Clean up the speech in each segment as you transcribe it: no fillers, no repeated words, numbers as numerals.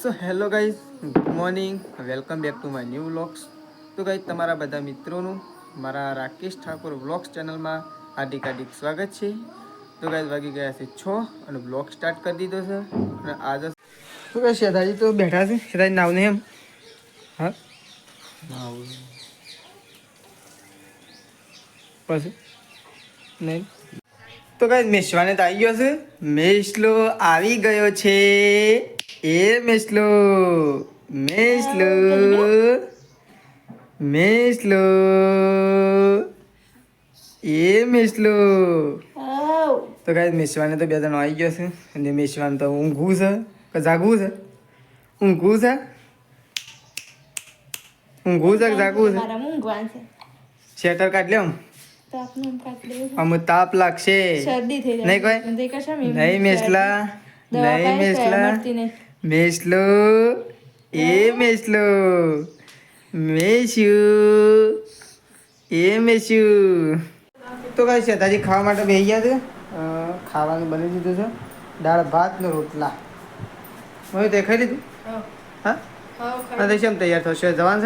So hello guys, good morning, welcome back to my new vlogs. તો guys, તમારા બધા મિત્રોનું મારા રાકેશ ઠાકોર વ્લોગ્સ ચેનલમાં હાર્દિક સ્વાગત છે. તો ગાઈઝ, વાગી ગયા છે 6 અને વ્લોગ સ્ટાર્ટ કરી દીધો છે. અને આજે શું કહે શેઠાજી તો બેઠા છે. શેઠાજી નાવને એમ હા પછી નહીં તો ગાઈઝ મેશવાને તો આવી ગયો છે. મેશલો આવી ગયો છે. મેશલો મેશલો મેશલો મેશલો. તો ગાઈઝ મેશવાને તો બે જણો આવી ગયો છે. અને મેશવાન તો ઊંઘવું છે કે જાગવું છે? ઊંઘવું છે કે જાગવું છે? શેટર કાઢ લે. આમ તાપ લાગશે નહીં કોઈ નહીં મેસલા નહીં મેસલા મેસલો મેસલો મેસ્યું. તો કઈ શેતાજી ખાવા માટે બેસી ગયા છે. ખાવાનું બની દીધું છે. દાળ ભાત ને રોટલા. હવે તે ખાઈ લીધું? હા તો કેમ તૈયાર થશે? જવાનું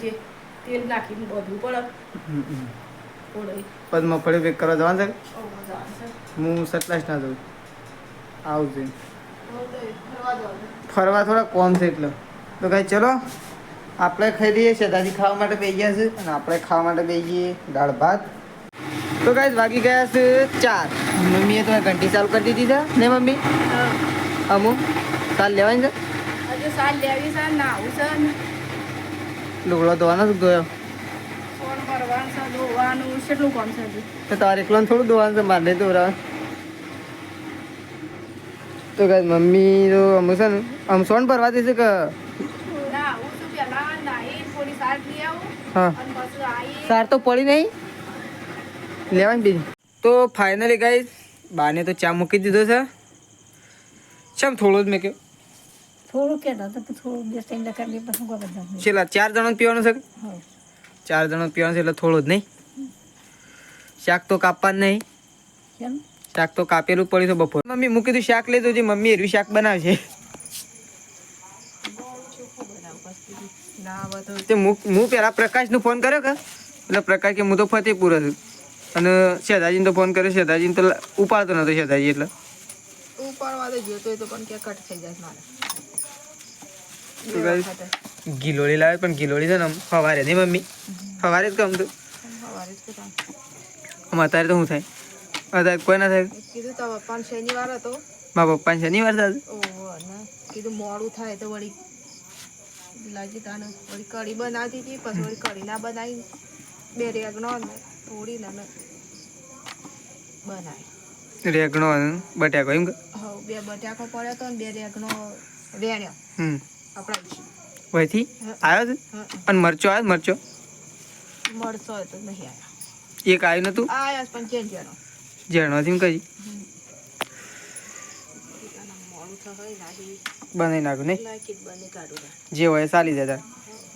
છે? તેલ નાખીને બધું પડે પદ મગફળી પેક કરવા જવાનું છે. હું સતલાસ ના જઉં આવું છે ફરવા થોડા કોમ છે એટલે. તો કાંઈ ચલો આપણે ખાઈ લઈએ. શેતાજી ખાવા માટે બેસી ગયા છે અને આપણે ખાવા માટે બેસીએ દાળ ભાત. તો કાંઈ વાગી ગયા છે 4. મમ્મીએ તો ઘંટી ચાલુ કરી દીધી છે ને મમ્મી? અમુક સાલ લેવાની છે. હજુ સાલ લેવી છે ના આવું છે લુગડો ધોવાનો શું ધોયો? ફોન કરવાનું છે ધોવાનું કેટલું કામ છે હજુ તો તારે એકલો થોડું ધોવાનું છે, મારે નહીં ધોવાનું. તો કાંઈ મમ્મી તો અમુક છે ને આમ સોન ભરવા દેશે કે ના આવું છું પેલા નાઈ થોડી સાર લઈ આવું હા અને પછી આવી સાર તો પડી નહીં લેવાની બીજી. તો ફાઇનલી ગાઈસ બાને તો ચા મૂકી દીધો છે. ચમ થોડો જ મેં કહ્યું થોડું કહેતા તો થોડું બેસ્ટ ટાઈમ કરી પછી બધા છેલ્લા 4 જણો પીવાનું છે. 4 જણો પીવાનું છે એટલે થોડું જ નહીં. શાક તો કાપવાનું નહીં. કેમ શાક તો કાપેલું પડ્યું છે બપોર. મમ્મી મૂકી દીધું શાક લઈ દઉં. મમ્મી એરું શાક બનાવશે. તે હું પેલા પ્રકાશને ફોન કર્યો કે એટલે પ્રકાશ કે હું તો ફતેપુર હતું અને શેતાજીને તો ફોન કર્યો. શેતાજીને તો ઉપાડતો નતો શેતાજી એટલે ઉપાડવા તો જોતો હોય તો પણ કે કટ થઈ જાય મારે ગિલોડી લાવે પણ ગિલોડી છે ને સવારે નહીં મમ્મી સવારે જ કામ તો અત્યારે તો શું થાય? અત્યારે કોઈ ના થાય. કીધું તો પપ્પાને શનિવાર હતો મારા પપ્પાને શનિવાર થશે. કીધું મોડું થાય તો વળી લાગી તાને વળી કઢી બનાવતી હતી પછી વળી કઢી ના બનાવી બે રેગણો થોડી ને બનાવી રેગણો બટાકો એમ કે હા બે બટાકો પડ્યો તો ને બે રેગણો વેણ્યો આપણા વહીથી આવ્યો છે. અને મરચો આવ્યો મરચો મળશો તો નહીં આવ્યા. એક આવ્યું નતું આયા પણ ચેન્જ જણો જેણો થી કઈ મોડું થાય નાખી બનાવી નાખું નહીં નાખી બની કાઢું જે હોય ચાલી જાય.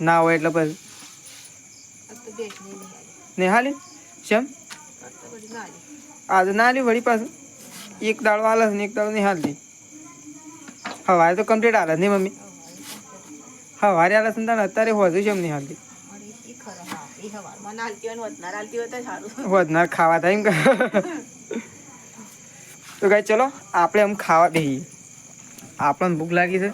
ના હોય એટલે પછી આ તો બેસ નહીં નહીં હાલી શેમ ના આજે ના હાલી વળી પાછું એક દાડો હાલે ને એક દાડો નહીં હાલતી. સવારે તો કમ્પ્લીટ હાલે નહીં મમ્મી? સવારે હાલે છે ને અત્યારે હોજુ છે એમ નહીં હાલતી. વધનાર ખાવા થાય એમ કે. તો ગાઈ ચલો આપણે આમ ખાવા બેસીએ. આપણને ભૂખ લાગી છે.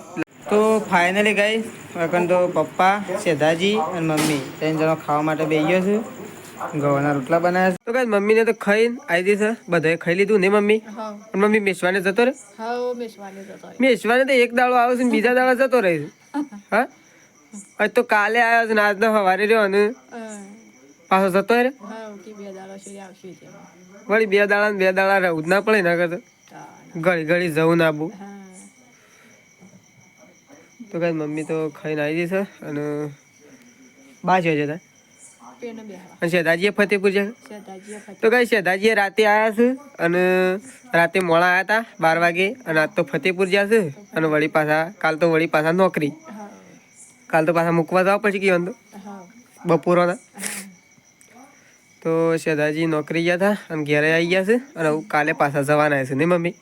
તો ફાઇનલી ગાઈ વગન તો પપ્પા શેધાજી અને મમ્મી 3 જણો ખાવા માટે બેસી ગયો છે. ગવાના રોટલા બનાવ્યા છે. તો ગાઈ મમ્મીને તો ખાઈને આવી છે. બધાએ ખાઈ લીધું ને મમ્મી? મમ્મી મેસવાને જતો રહે. મેસવાને તો એક દાડો આવે છે ને બીજા દાડો જતો રહે છે. હા આજ તો કાલે આવ્યો છે ને આજ તો સવારે રહ્યો ને પાછો જતો રહે. વળી 2 દાડા ને 2 દાડા રહેવું જ ના પડે ના કરતો ઘડી ઘડી જવું ના બહુ. તો કઈ મમ્મી તો ખાઈને આવી છે અને બાજુ જતા અને શેતાજીએ ફતેપુર છે. તો કઈ શેતાજીએ રાતે આવ્યા છે અને રાતે મોડા આવ્યા હતા 12 વાગે અને આજ તો ફતેપુર જ્યાં છે અને વળી પાછા કાલ તો વળી પાછા નોકરી. કાલ તો પાછા મૂકવા જવા પછી કીધું તો બપોરના. તો શેતાજી નોકરી ગયા હતા અને ઘેરે આવી ગયા છે અને કાલે પાછા જવાના છે ને મમ્મી?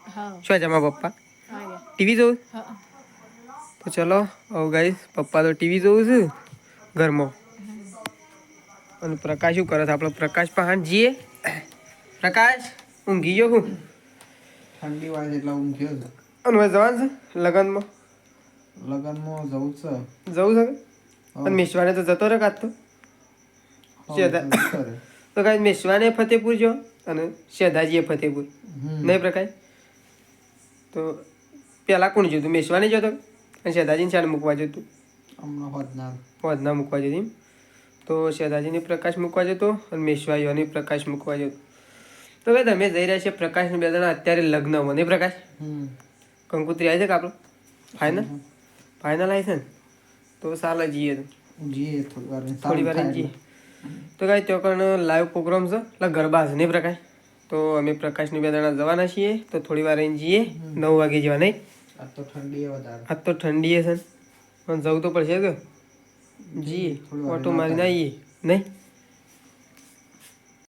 શું જમા પપ્પા ટીવી જોવું હા તો ચલો હવે ગાઈસ પપ્પા તો ટીવી જોવું છે ઘરમાં અને પ્રકાશ શું કરે છે આપણો પ્રકાશ પહાણ જઈએ પ્રકાશ ઊંઘી ગયો હું ઠંડી વાળે એટલે ઊંઘ્યો છે. અને હવે જવાનું છે લગ્નમાં લગનમાં જવું છે. જવું છે હા. અને મેશવાને તો જતો રહે કાં તો હા, તો જતો રહે. તો કાંઈ મેશવાને ફતેપુર જો અને શેધાજીએ ફતેપુર નહીં પ્રકાશ તો પહેલાં કોણ જોતું મેશવાને જતો અને શેધાજીને ચાલ મૂકવા જતું હમણાં હોદના વધના મૂકવા જતી એમ. તો શેધાજીને પ્રકાશ મૂકવા જતો અને મેશવાઈઓને પ્રકાશ મૂકવા જતો તો ભાઈ તમે જઈ રહ્યા છે પ્રકાશને બે જણા અત્યારે લગ્નમાં નહીં પ્રકાશ કંકોત્રી આવી છે કે આપણો ફાઇનલ ફાઇનલ આવી છે ને તો સાલા જઈએ તો જઈએ થોડી વાર થોડી વાર જઈએ તો કાંઈ ત્યાં કારણ લાઈવ પ્રોગ્રામ છે એટલે ગરબા છે નહીં પ્રકાશ તો અમે પ્રકાશની બે જણા જવાના છીએ તો થોડી વાર અહીં જઈએ 9 વાગે જવા નહીં આજ તો ઠંડી વધારે આજ તો ઠંડી હશે ને પણ જવું તો પડશે કે જઈએ ઓટો મારીને આવીએ નહીં